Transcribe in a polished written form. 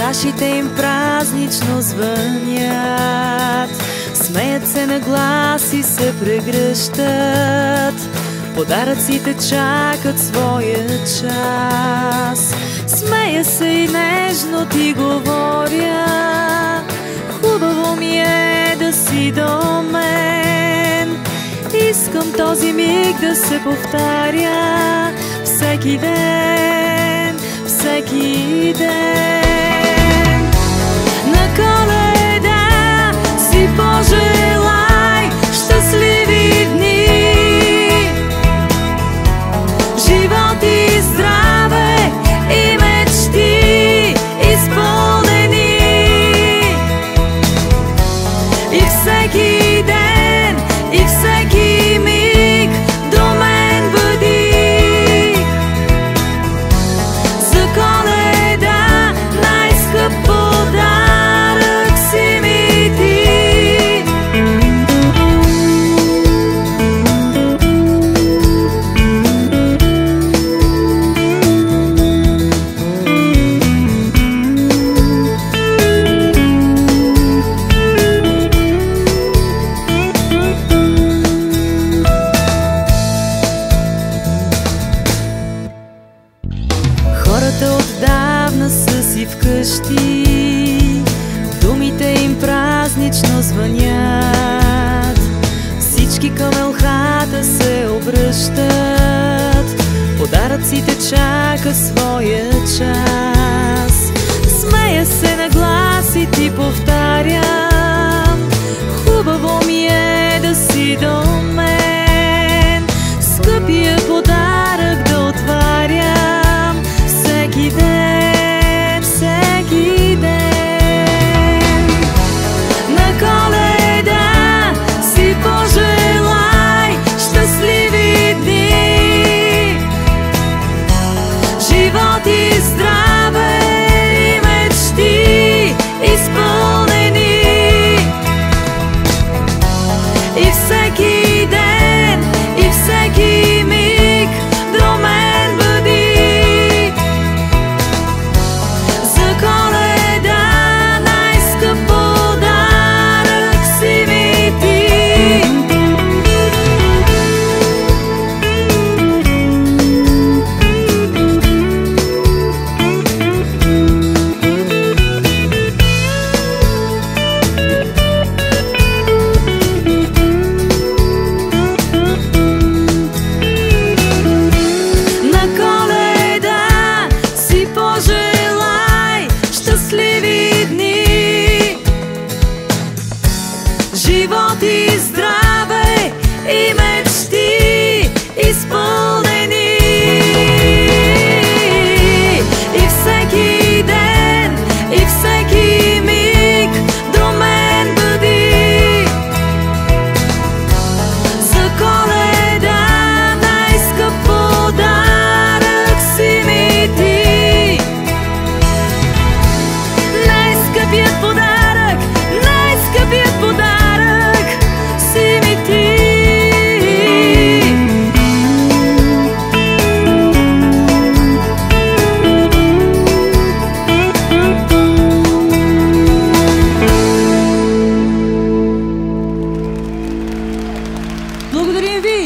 чашите им празнично звънят, смеят се на глас и се прегръщат. Подаръците чакат своя час. Смея се и нежно ти говоря: хубаво ми е да си до мен. Искам този миг да се повтаря всеки ден, всеки ден. На Коледа си пожелай щастливи дни, живот и здраве и мечти изпълнени. И всеки ден, и всеки миг до мен бъди. За Коледа най-скъп подарък си ми ти. Хората отдавна са си вкъщи, думите им празнично звънят. Всички към елхата се обръщат, подаръците чака своя час. Смея се на глас и ти повтарям: хубаво ми е да си до мен. Скъпия подарък да отварям всеки ден, всеки ден. На Коледа си пожелай щастливи дни, живот и здраве и мечти изпълнени. И всеки ден, и всеки миг до мен бъди. За Коледа най-скъп подарък си ми ти. На Коледа си пожелай щастливи дни, живот и здраве и мечти изпълнени. И всеки ден, и всеки миг до мен бъди. За Коледа най-скъп подарък си ми ти. Най-скъпият подарък, най-скъпият подарък си ми ти. Благодарим ви!